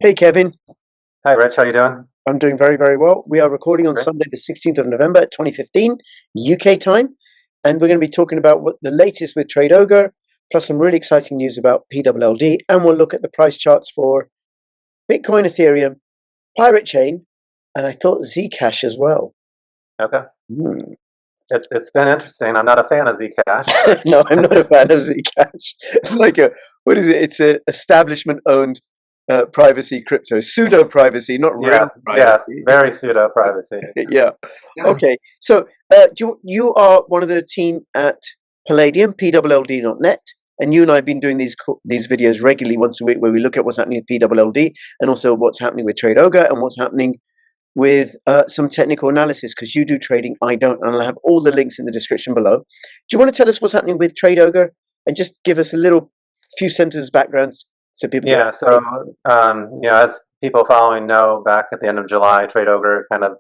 Hey Kevin, Hi, Rich. How you doing? I'm doing very, very well. We are recording on Great. Sunday, the 16th of November, 2015, UK time, and we're going to be talking about what the latest with Tradeogre, plus some really exciting news about PLLD, and we'll look at the price charts for Bitcoin, Ethereum, Pirate Chain, and I thought Zcash as well. Okay. Hmm. It's been interesting. I'm not a fan of Zcash, but No, I'm not a fan of Zcash. It's like what is it? It's a establishment-owned privacy crypto, pseudo privacy, not yeah, real yes, privacy. very pseudo privacy. Yeah. Okay. So you are one of the team at Palladium, PLLD.net, and you and I have been doing these videos regularly once a week where we look at what's happening with PLLD and also what's happening with Tradeogre and what's happening with some technical analysis because you do trading, I don't, and I'll have all the links in the description below. Do you want to tell us what's happening with Tradeogre and just give us a little few sentences backgrounds so people get Yeah, so as people following know, back at the end of July, Tradeogre kind of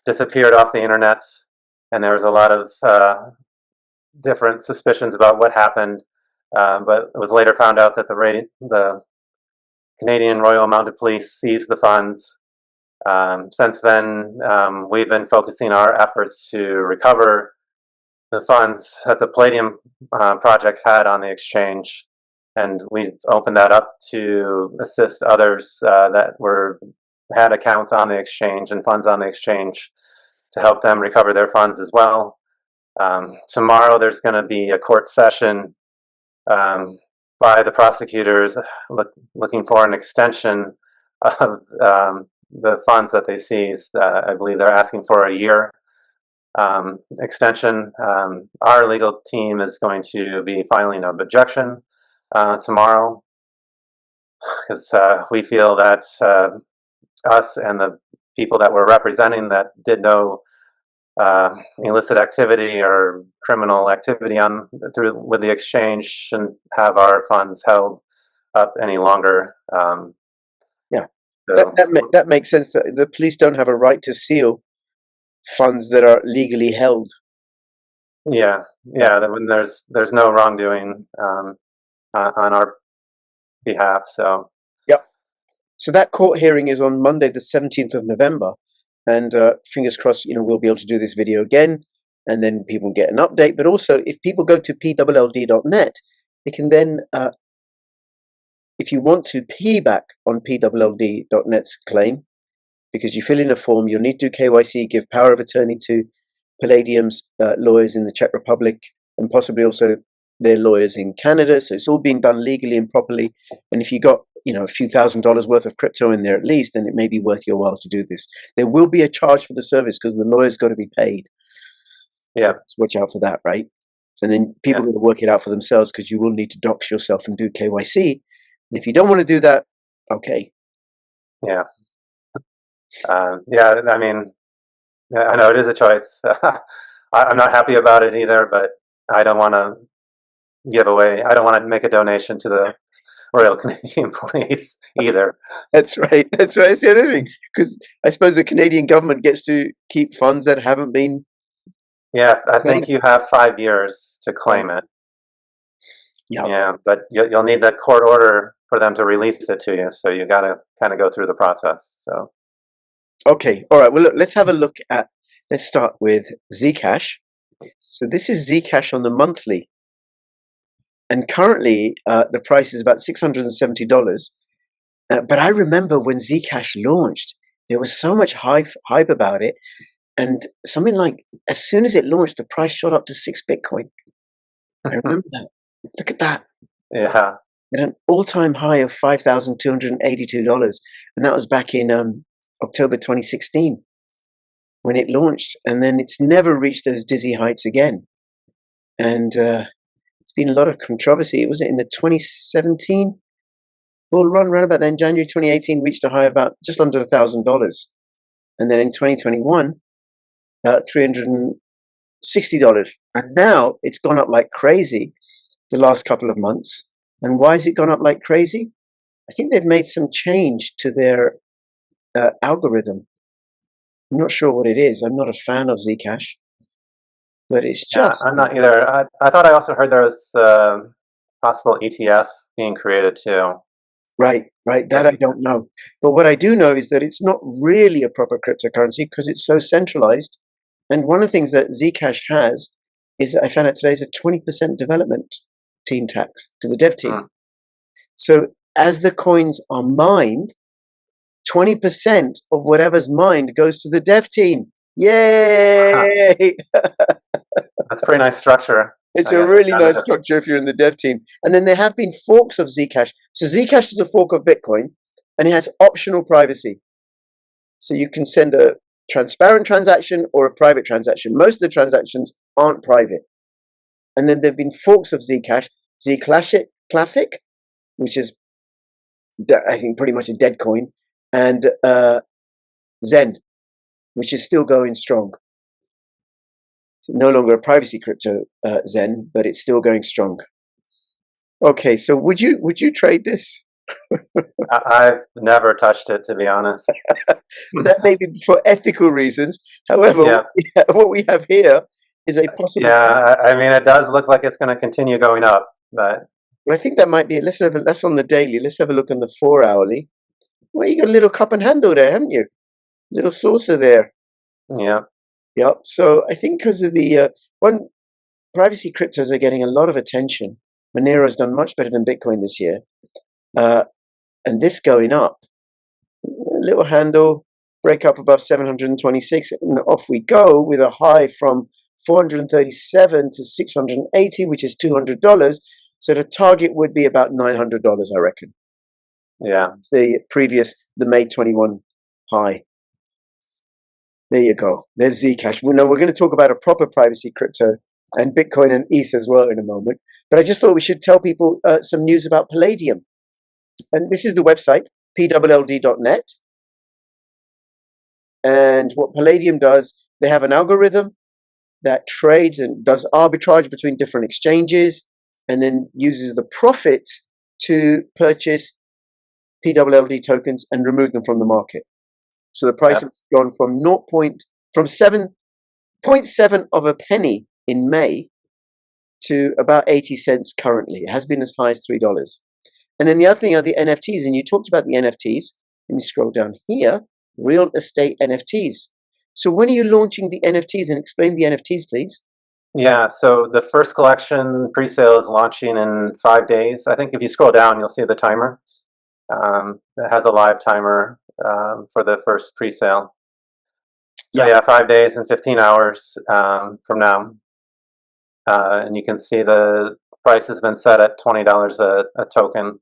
disappeared off the internet, and there was a lot of different suspicions about what happened. But it was later found out that the Canadian Royal Mounted Police seized the funds. Since then, we've been focusing our efforts to recover the funds that the Palladium project had on the exchange, and we've opened that up to assist others that had accounts on the exchange and funds on the exchange to help them recover their funds as well. Tomorrow, there's going to be a court session by the prosecutors looking for an extension of the funds that they seized. I believe they're asking for a year extension. Our legal team is going to be filing an objection tomorrow because we feel that us and the people that we're representing that did no illicit activity or criminal activity with the exchange shouldn't have our funds held up any longer. yeah. So That makes sense. That the police don't have a right to seal funds that are legally held. yeah, Yeah. yeah, when there's no wrongdoing on our behalf. So Yep. So that court hearing is on Monday, the 17th of November, and fingers crossed, we'll be able to do this video again, and then people get an update. But also, if people go to PLLD.net, they can then, if you want to piggyback on PLLD.net's claim, because you fill in a form, you'll need to do KYC, give power of attorney to Palladium's lawyers in the Czech Republic, and possibly also their lawyers in Canada. So it's all being done legally and properly. And if you got a few $1,000s worth of crypto in there at least, then it may be worth your while to do this. There will be a charge for the service because the lawyer's got to be paid. So yeah, let's watch out for that, right? And then people yeah, got to work it out for themselves because you will need to dox yourself and do KYC. And if you don't want to do that, okay. yeah, yeah. I mean, yeah, I know it is a choice. I'm not happy about it either, but I don't want to give away. I don't want to make a donation to the Royal Canadian Police either. That's right. That's right. That's the other thing, because I suppose the Canadian government gets to keep funds that haven't been Yeah, I think claimed. you have 5 years to Right. claim it. Yeah. Yeah, but you'll need that court order for them to release it to you. So you got to kind of go through the process. So Okay. All right. Well, look, let's have a look at. Let's start with Zcash. So this is Zcash on the monthly, and currently the price is about $670. But I remember when Zcash launched, there was so much hype about it, and something like as soon as it launched, the price shot up to 6 Bitcoin. I remember that. Look at that. yeah, At an all-time high of $5,282, and that was back in October 2016 when it launched, and then it's never reached those dizzy heights again. And it's been a lot of controversy. It was in the 2017 bull run, around about then. January 2018 reached a high of about just under $1,000, and then in 2021, $360, and now it's gone up like crazy the last couple of months. And why has it gone up like crazy? I think they've made some change to their algorithm. I'm not sure what it is. I'm not a fan of Zcash, but it's yeah. just I'm not either. I thought I also heard there was possible ETF being created too. Right, right. That I don't know. But what I do know is that it's not really a proper cryptocurrency because it's so centralized. And one of the things that Zcash has is I found out today is a 20% development team tax to the dev team. Mm. So as the coins are mined, 20% of whatever's mined goes to the dev team. Yay! That's a pretty nice structure, It's I a guess. really nice structure if you're in the dev team. And then there have been forks of Zcash. So Zcash is a fork of Bitcoin and it has optional privacy. So you can send a transparent transaction or a private transaction. Most of the transactions aren't private. And then there have been forks of Zcash, Classic, which is, I think, pretty much a dead coin, and Zen, which is still going strong. No longer a privacy crypto, Zen, but it's still going strong. Okay, so would you trade this? I've never touched it, to be honest. That may be for ethical reasons. However, Yeah. what we have here is a possible. Yeah, I mean, it does look like it's going to continue going up, but I think that might be it. Let's on the daily. Let's have a look on the 4-hourly. Well, you got a little cup and handle there, haven't you? Little saucer there. yeah. Yep. So I think because of the one, privacy cryptos are getting a lot of attention. Monero has done much better than Bitcoin this year, and this going up. A little handle, break up above 726, and off we go with a high from 437 to 680, which is $200. So the target would be about $900, I reckon. Yeah. It's the May 21 high. There you go. There's Zcash. We're going to talk about a proper privacy crypto and Bitcoin and ETH as well in a moment. But I just thought we should tell people some news about Palladium. And this is the website, PLLD.net. And what Palladium does, they have an algorithm that trades and does arbitrage between different exchanges and then uses the profits to purchase PLLD tokens and remove them from the market. So the price has gone from 7.7 of a penny in May to about 80 cents currently. It has been as high as $3. And then the other thing are the NFTs. And you talked about the NFTs. Let me scroll down here. Real estate NFTs. So when are you launching the NFTs? And explain the NFTs, please. Yeah, so the first collection pre-sale is launching in 5 days. I think if you scroll down, you'll see the timer. It has a live timer for the first pre-sale. So yeah, 5 days and 15 hours from now. And you can see the price has been set at $20 a token.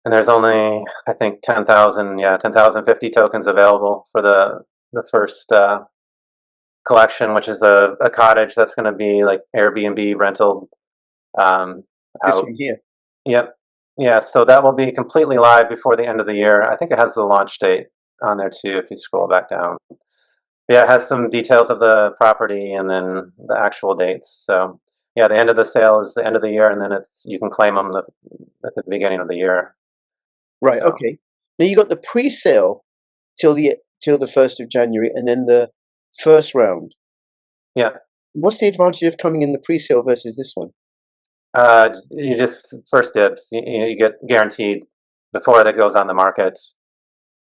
And there's only, I think, 10,050 tokens available for the first collection, which is a cottage that's going to be like Airbnb rental. This one here. Yep. Yeah, so that will be completely live before the end of the year. I think it has the launch date on there too, if you scroll back down. Yeah, it has some details of the property and then the actual dates. So yeah, the end of the sale is the end of the year, and then you can claim them at the beginning of the year. Right. So. Okay. Now you got the pre-sale till the 1st of January, and then the first round. Yeah. What's the advantage of coming in the pre-sale versus this one? You just first dibs. You get guaranteed before that goes on the market.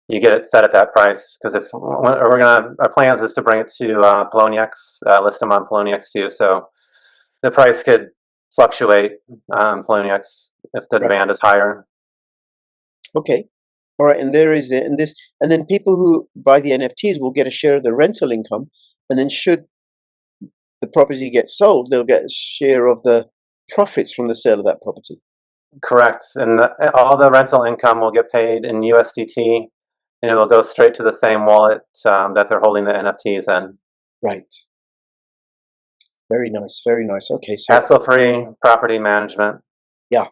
You get it set at that price because our plans is to bring it to Poloniex, list them on Poloniex too. So the price could fluctuate on Poloniex if the demand is higher. Okay. All right, and there is it, and then people who buy the NFTs will get a share of the rental income, and then should the property get sold, they'll get a share of the profits from the sale of that property. Correct, and all the rental income will get paid in USDT, and it will go straight to the same wallet that they're holding the NFTs in. Right. Very nice. Very nice. Okay, so hassle-free property management. Yeah,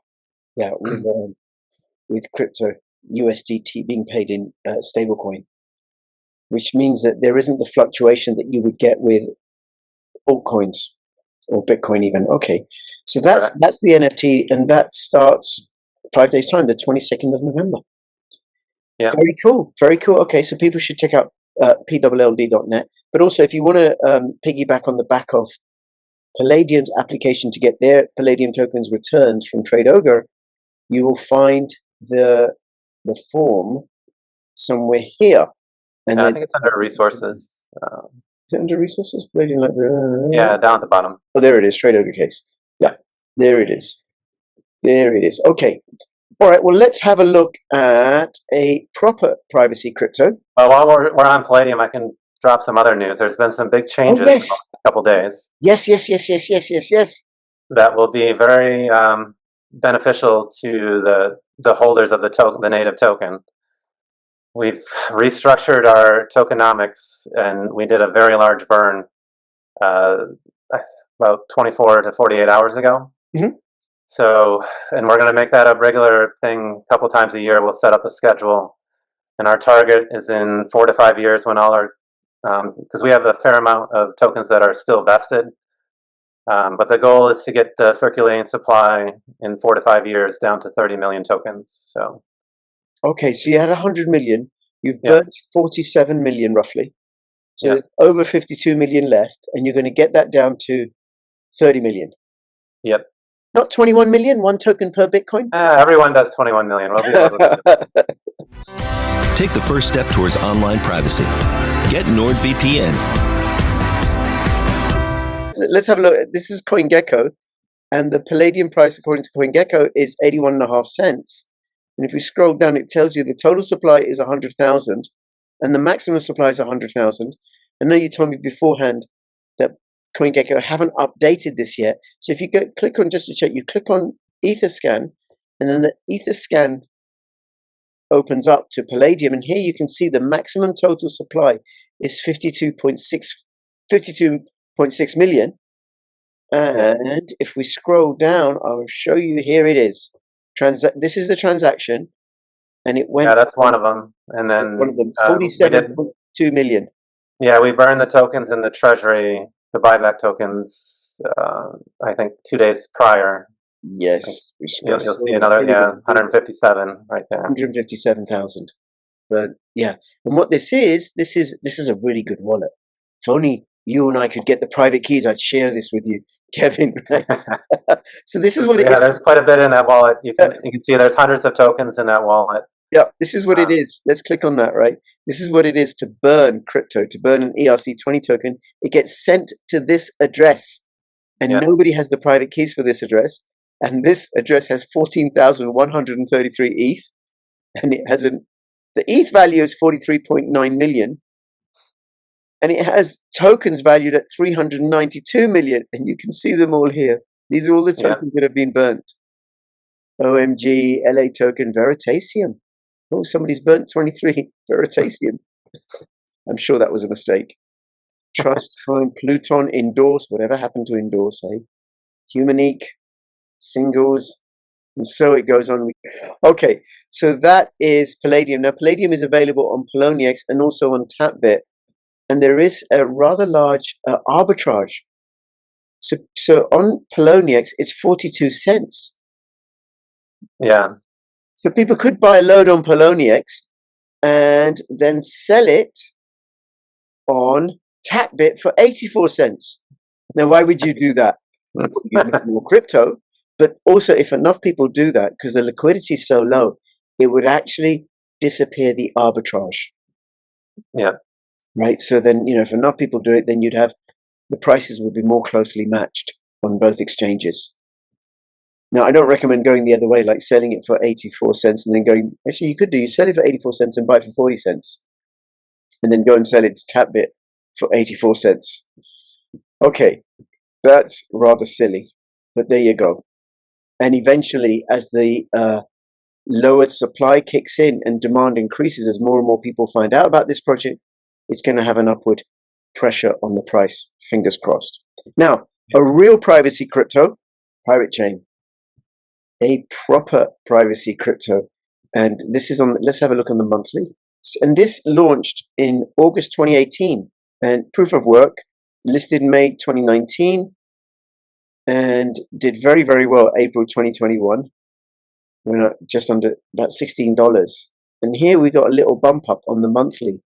with crypto USDT being paid in stablecoin, which means that there isn't the fluctuation that you would get with altcoins or Bitcoin even. Okay, so that's the NFT, and that starts 5 days time, the 22nd of November. Yeah, very cool, very cool. Okay, so people should check out PLLD.net, but also if you want to piggyback on the back of Palladium's application to get their Palladium tokens returned from Tradeogre, you will find the form somewhere here. And I then think it's under resources. is it under resources? Palladium library. Yeah, down at the bottom. Oh, there it is. Tradeogre case. Yeah, there it is. There it is. Okay. All right. Well, let's have a look at a proper privacy crypto. Well, while we're on Palladium, I can drop some other news. There's been some big changes Oh, in yes. the last couple days Yes. that will be very beneficial to the holders of the token, the native token. We've restructured our tokenomics, and we did a very large burn about 24 to 48 hours ago. Mm-hmm. So, and we're going to make that a regular thing a couple times a year. We'll set up a schedule, and our target is in 4 to 5 years when all our, because we have a fair amount of tokens that are still vested. But the goal is to get the circulating supply in 4 to 5 years down to 30 million tokens. So, okay, so you had 100 million. You've burnt 47 million roughly. So there's over 52 million left, and you're going to get that down to 30 million. Yep. Not 21 million, one token per Bitcoin? Everyone does 21 million. We'll be able to do it. Take the first step towards online privacy. Get NordVPN. Let's have a look. This is CoinGecko, and the Palladium price, according to CoinGecko, is 81.5 cents. And if we scroll down, it tells you the total supply is 100,000, and the maximum supply is 100,000. I know you told me beforehand that CoinGecko haven't updated this yet. So if you go click on, just to check, you click on Etherscan, and then the Etherscan opens up to Palladium, and here you can see the maximum total supply is 52.6 million. And if we scroll down, I'll show you. Here it is. This is the transaction, and it went. Yeah, that's one of them. And then one of them, 47.2 million. Yeah, we burned the tokens in the treasury, the buyback tokens. I think 2 days prior. Yes, you'll see another 157 right there. 157,000. But yeah, and what this is a really good wallet. If only you and I could get the private keys, I'd share this with you, Kevin. Right? So this is what it is. Yeah, there's quite a bit in that wallet. You can see there's hundreds of tokens in that wallet. Yeah, this is what it is. Let's click on that, right? This is what it is to burn crypto, to burn an ERC20 token. It gets sent to this address, and nobody has the private keys for this address. And this address has 14,133 ETH, and it has the ETH value is 43.9 million, and it has tokens valued at 392 million, and you can see them all here. These are all the tokens that have been burnt. OMG, LA token, Veritasium. Oh, somebody's burnt 23 Veritasium. I'm sure that was a mistake. Trust Fund, Pluton, Endorse, whatever happened to Endorse, eh? Humanique, Singles, and so it goes on. Okay, so that is Palladium. Now, Palladium is available on Poloniex and also on Tapbit, and there is a rather large arbitrage. So on Poloniex, it's 42 cents. Yeah. So people could buy a load on Poloniex and then sell it on Tapbit for 84 cents. Now, why would you do that? You make more crypto, but also if enough people do that, because the liquidity is so low, it would actually disappear the arbitrage. Yeah. Right. So then, if enough people do it, then you'd have the prices would be more closely matched on both exchanges. Now, I don't recommend going the other way, like selling it for 84 cents and then going, actually, you sell it for 84 cents and buy it for 40 cents and then go and sell it to Tapbit for 84 cents. Okay, that's rather silly, but there you go. And eventually, as the lowered supply kicks in and demand increases, as more and more people find out about this project, it's going to have an upward pressure on the price, fingers crossed. Now, a real privacy crypto, Pirate Chain. A proper privacy crypto, and this is on. Let's have a look on the monthly. And this launched in August 2018, and proof of work listed May 2019, and did very, very well April 2021. We're just under about $16, and here we got a little bump up on the monthly.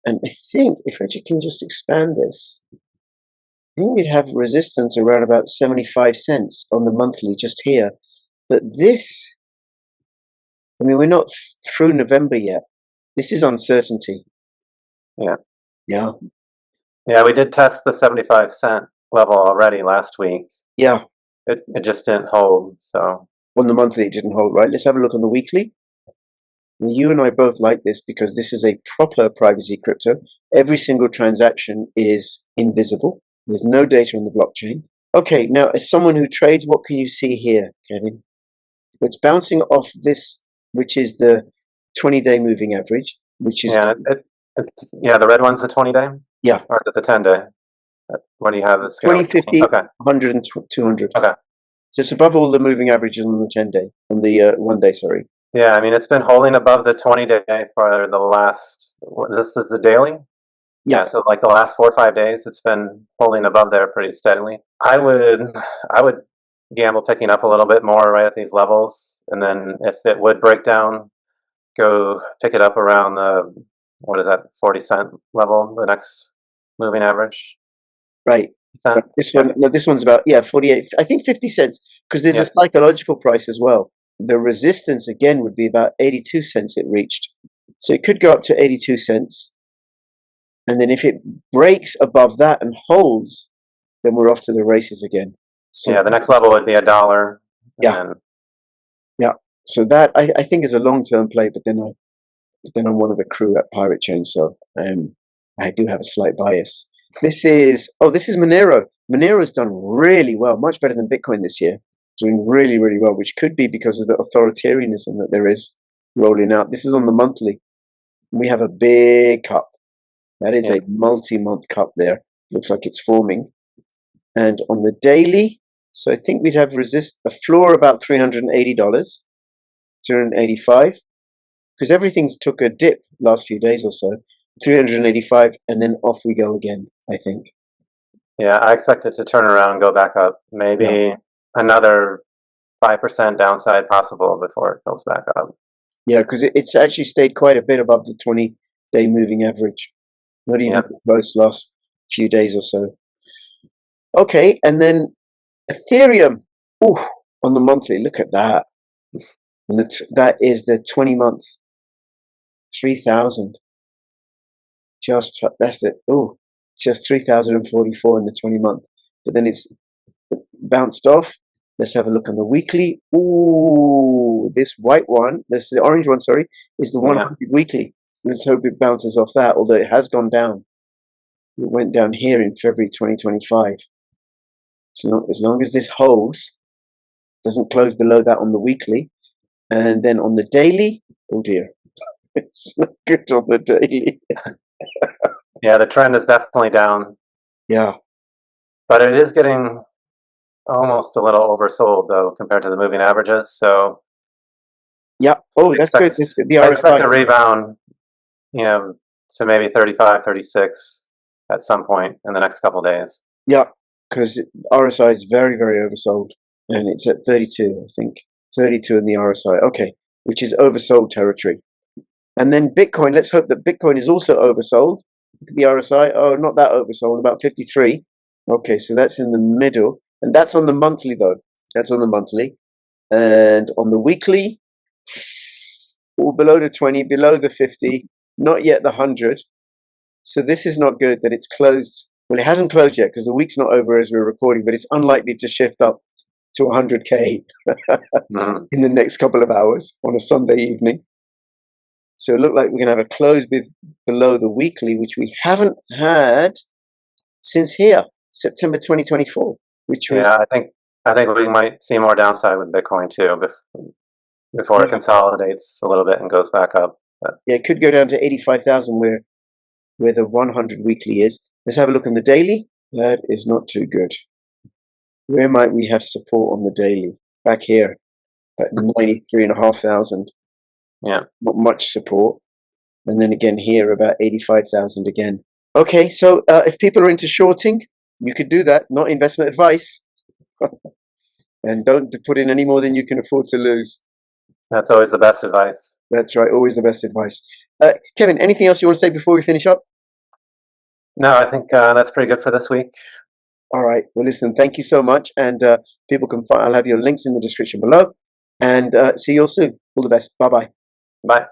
And I think if I can just expand this, I think we'd have resistance around about 75 cents on the monthly just here. But this I mean, we're not through November yet. This is uncertainty. Yeah. Yeah. Yeah, we did test the 75-cent level already last week. Yeah. It just didn't hold, so. On the monthly, it didn't hold, right? Let's have a look on the weekly. You and I both like this because this is a proper privacy crypto. Every single transaction is invisible. There's no data on the blockchain. Okay, now as someone who trades, what can you see here, Kevin? It's bouncing off this, which is the 20-day moving average, which is... Yeah, yeah, the red one's the 20-day? Yeah. Or the 10-day? What do you have? 20, 50, okay. 100, and 200. Okay. So it's above all the moving averages on the 10-day, on the 1 day, sorry. Yeah, I mean, it's been holding above the 20-day for the last, this is the daily? Yeah, so like the last 4 or 5 days, it's been holding above there pretty steadily. I would gamble picking up a little bit more right at these levels, and then if it would break down, go pick it up around the, what is that, 40-cent level, the next moving average. Right. This one, no, this one's about 48. I think 50 cents because there's a psychological price as well. The resistance again would be about 82 cents. It reached, so it could go up to 82 cents, and then if it breaks above that and holds, then we're off to the races again. So, yeah, the next level would be $1. Yeah. So that I think is a long-term play, but then I'm one of the crew at Pirate Chain, so I do have a slight bias. This is Monero. Monero's done really well, much better than Bitcoin this year. Doing really, really well, which could be because of the authoritarianism that there is rolling out. This is on the monthly. We have a big cup. That is a multi-month cup there. Looks like it's forming. And on the daily, so I think we'd have a floor about $380, $285, because everything's took a dip last few days or so. 385, and then off we go again, I think. Yeah, I expect it to turn around and go back up. Maybe another 5% downside possible before it goes back up. Yeah, because it's actually stayed quite a bit above the 20-day moving average. Not even close last few days or so. Okay, and then Ethereum, on the monthly, look at that. And that is the 20-month, 3,000. That's it. Just 3,044 in the 20-month. But then it's bounced off. Let's have a look on the weekly. This white one, the orange one, sorry, is the 100 weekly. Let's hope it bounces off that, although it has gone down. It went down here in February 2025. As long as this holds, doesn't close below that on the weekly, and then on the daily, oh dear, it's not good on the daily. Yeah, the trend is definitely down. Yeah. But it is getting almost a little oversold, though, compared to the moving averages. So, yeah. That's good. That's good. I expect a rebound, to maybe 35, 36 at some point in the next couple of days. Yeah, because RSI is very, very oversold, and it's at 32, I think. 32 in the RSI. Okay, which is oversold territory. And then Bitcoin, let's hope that Bitcoin is also oversold. Look at the RSI. Not that oversold, about 53. Okay, so that's in the middle. And that's on the monthly, though. That's on the monthly. And on the weekly, below the 20, below the 50, not yet the 100. So this is not good that it's closed. Well, it hasn't closed yet because the week's not over as we're recording, but it's unlikely to shift up to 100K in the next couple of hours on a Sunday evening. So it looked like we're going to have a close below the weekly, which we haven't had since here, September 2024. Which was, I think we might see more downside with Bitcoin too before it consolidates a little bit and goes back up. But. Yeah, it could go down to 85,000 where the 100 weekly is. Let's have a look on the daily. That is not too good. Where might we have support on the daily? Back here at 93,500. Yeah. Not much support. And then again here about 85,000 again. Okay, so if people are into shorting, you could do that. Not investment advice. And don't put in any more than you can afford to lose. That's always the best advice. That's right, always the best advice. Kevin, anything else you want to say before we finish up? No, I think that's pretty good for this week. All right. Well, listen, thank you so much. And people can find, I'll have your links in the description below. and see you all soon. All the best. Bye-bye. Bye.